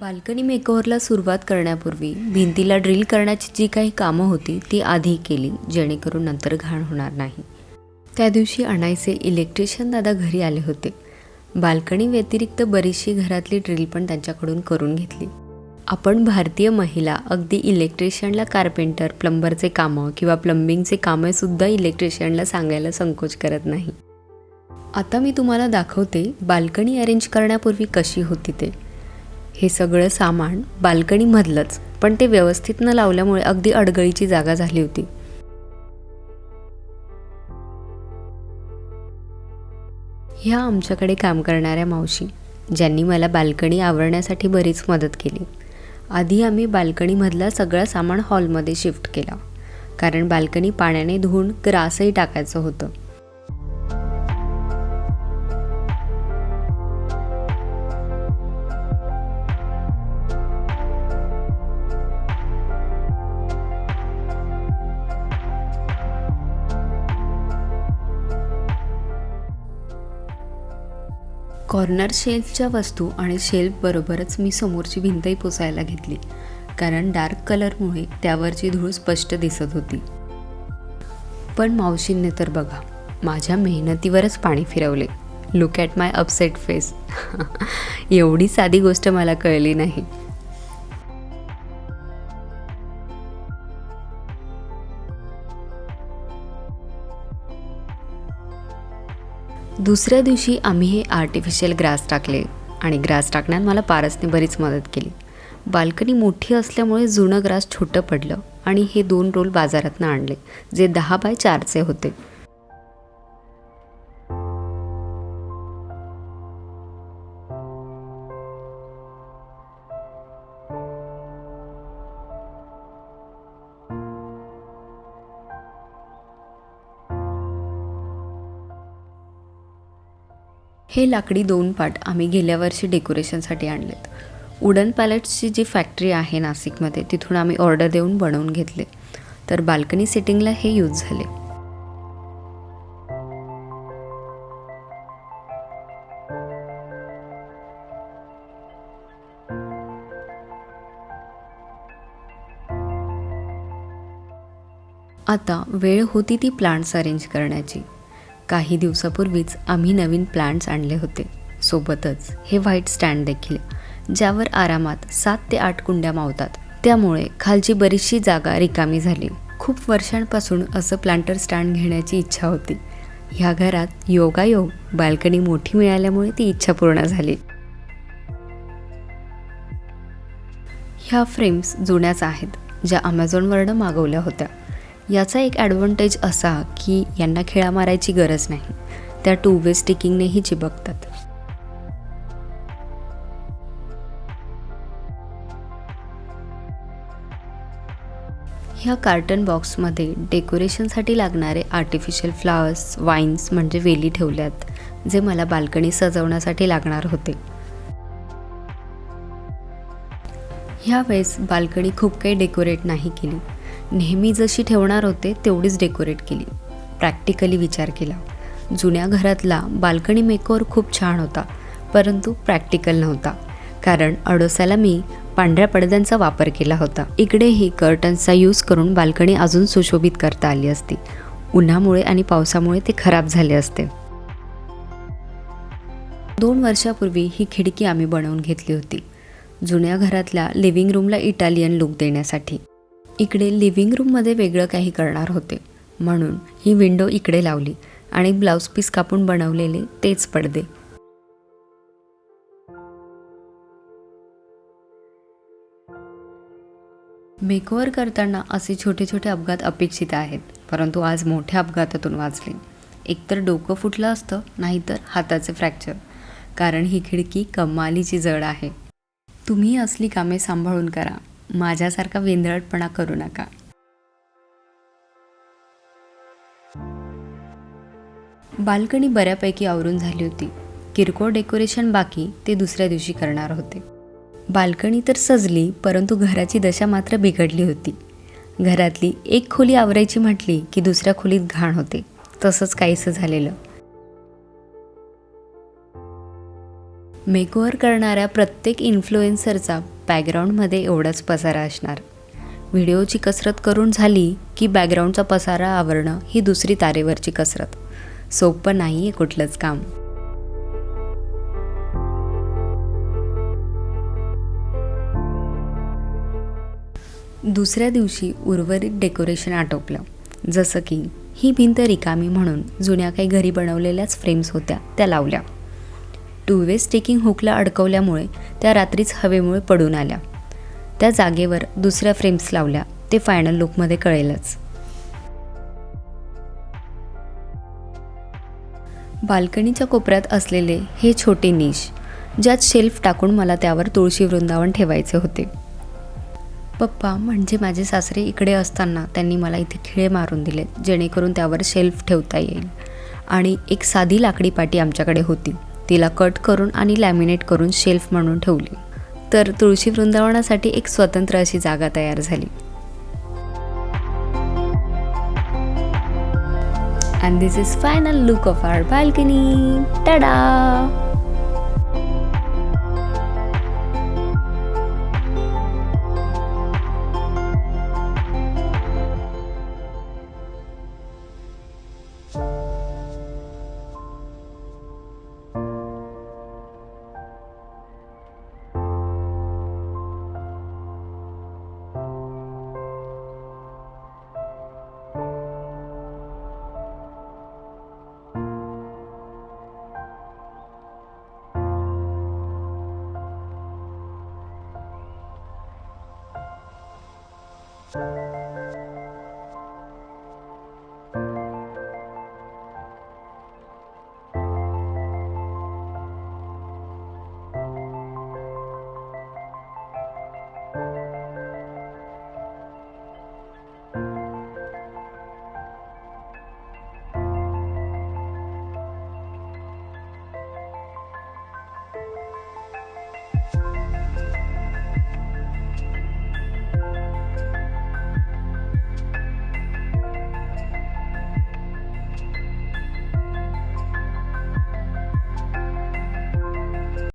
Balcony मेकओव्हरला सुरुवात करण्यापूर्वी भिंतीला ड्रिल करण्याची जी काही कामं होती ती आधी केली, जेणेकरून नंतर घाण होणार नाही. त्या दिवशी अनायसे इलेक्ट्रिशियन दादा घरी आले होते. बाल्कनी व्यतिरिक्त बरीचशी घरातली ड्रिल पण त्यांच्याकडून करून घेतली. आपण भारतीय महिला अगदी इलेक्ट्रिशियनला कार्पेंटर, प्लंबरचे कामं किंवा प्लंबिंगचे कामेसुद्धा इलेक्ट्रिशियनला सांगायला संकोच करत नाही. आता मी तुम्हाला दाखवते बाल्कनी अरेंज करण्यापूर्वी कशी होती ते. हे सगळं सामान बाल्कनीमधलंच, पण ते व्यवस्थित न लावल्यामुळे अगदी अडगळीची जागा झाली होती. ह्या आमच्याकडे काम करणाऱ्या मावशी, ज्यांनी मला बाल्कनी आवरण्यासाठी बरीच मदत केली. आधी आम्ही बाल्कनीमधला सगळं सामान हॉलमध्ये शिफ्ट केला, कारण बाल्कनी पाण्याने धुवून ग्रासही टाकायचं होतं. कॉर्नर शेल्फच्या वस्तू आणि शेल्फ बरोबरच मी समोरची भिंतही पुसायला घेतली, कारण डार्क कलरमुळे त्यावरची धूळ स्पष्ट दिसत होती. पण मावशींनी तर बघा, माझ्या मेहनतीवरच पाणी फिरवले. Look at my upset face. एवढी साधी गोष्ट मला कळली नाही. दुसऱ्या दिवशी आम्ही हे आर्टिफिशियल ग्रास टाकले आणि ग्रास टाकण्यात मला पारसने बरीच मदत केली. बाल्कनी मोठी असल्यामुळे जुनं ग्रास छोटं पडलं आणि हे 2 रोल बाजारातनं आणले, जे 10 बाय 4चे होते. हे लाकडी 2 पाट आम्ही गेल्या वर्षी डेकोरेशनसाठी आणलेत. वुडन पॅलेट्सची जी फॅक्टरी आहे नाशिकमध्ये, तिथून आम्ही ऑर्डर देऊन बनवून घेतले. तर बाल्कनी सिटिंगला हे यूज झाले. आता वेळ होती ती प्लांट्स अरेंज करण्याची. काही दिवसापूर्वीच आम्ही नवीन प्लांट्स आणले होते. सोबतच हे व्हाईट स्टँड देखील, ज्यावर आरामात 7 ते 8 कुंड्या मावतात. त्यामुळे खालची बरीचशी जागा रिकामी झाली. खूप वर्षांपासून असं प्लांटर स्टँड घेण्याची इच्छा होती. ह्या घरात योगायोग बाल्कनी मोठी मिळाल्यामुळे ती इच्छा पूर्ण झाली. ह्या फ्रेम्स जुन्याच आहेत, ज्या अमेझॉनवरनं मागवल्या होत्या. याचा एक ॲडव्हान्टेज असा की यांना खिळा मारायची गरज नाही. त्या 2 वे स्टिकिंगनेही चिबकतात. ह्या कार्टन बॉक्समध्ये डेकोरेशनसाठी लागणारे आर्टिफिशियल फ्लावर्स, वाईन्स म्हणजे वेली ठेवल्यात, जे मला बाल्कनी सजवण्यासाठी लागणार होते. ह्यावेळेस बाल्कनी खूप काही डेकोरेट नाही केली. नेहमी जशी ठेवणार होते तेवढीच डेकोरेट केली. प्रॅक्टिकली विचार केला. जुन्या घरातला बाल्कनी मेकओव्हर खूप छान होता, परंतु प्रॅक्टिकल नव्हता, कारण अडोसाला मी पांढऱ्या पडद्यांचा वापर केला होता. इकडेही कर्टन्सचा यूज करून बाल्कनी अजून सुशोभित करता आली असती. उन्हामुळे आणि पावसामुळे ते खराब झाले असते. 2 वर्षापूर्वी ही खिडकी आम्ही बनवून घेतली होती, जुन्या घरातल्या लिव्हिंग रूमला इटालियन लुक देण्यासाठी. इकडे लिव्हिंग रूममध्ये वेगळं काही करणार होते, म्हणून ही विंडो इकडे लावली आणि ब्लाऊज पीस कापून बनवलेले तेच पडदे. मेकओव्हर करताना असे छोटे छोटे अपघात अपेक्षित आहेत, परंतु आज मोठ्या अपघातातून वाचले. एकतर डोकं फुटलं असतं, नाहीतर हाताचे फ्रॅक्चर, कारण ही खिडकी कमालीची जड आहे. तुम्ही असली कामे सांभाळून करा. माझ्यासारखा वेंधळटपणा करू नका. बाल्कनी बऱ्यापैकी आवरून झाली होती. किरकोळ डेकोरेशन बाकी ते दुसऱ्या दिवशी करणार होते. बाल्कनी तर सजली, परंतु घराची दशा मात्र बिघडली होती. घरातली एक खोली आवरायची म्हटली की दुसऱ्या खोलीत घाण होते. तसंच काहीसं झालेलं. मेकओव्हर करणाऱ्या प्रत्येक इन्फ्लुएन्सरचा बॅकग्राऊंडमध्ये एवढाच पसारा असणार. व्हिडिओची कसरत करून झाली की बॅकग्राऊंडचा पसारा आवरणं ही दुसरी तारेवरची कसरत. सोपं नाही आहे कुठलंच काम. दुसऱ्या दिवशी उर्वरित डेकोरेशन आटोपलं. जसं की ही भिंत रिकामी म्हणून जुन्या काही घरी बनवलेल्याच फ्रेम्स होत्या त्या लावल्या. 2 वे स्टिकिंग हुकला अडकवल्यामुळे त्या रात्रीच हवेमुळे पडून आल्या. त्या जागेवर दुसऱ्या फ्रेम्स लावल्या. ते फायनल लुकमध्ये कळेलच. बाल्कनीच्या कोपऱ्यात असलेले हे छोटे निश, ज्यात शेल्फ टाकून मला त्यावर तुळशी वृंदावन ठेवायचे होते. पप्पा म्हणजे माझे सासरे इकडे असताना त्यांनी मला इथे खिळे मारून दिलेत, जेणेकरून त्यावर शेल्फ ठेवता येईल. आणि एक साधी लाकडी पाटी आमच्याकडे होती. तिला कट करून आणि लॅमिनेट करून शेल्फ म्हणून ठेवली. तर तुळशी वृंदावनासाठी एक स्वतंत्र अशी जागा तयार झाली. And this is final look of our balcony. Ta-da!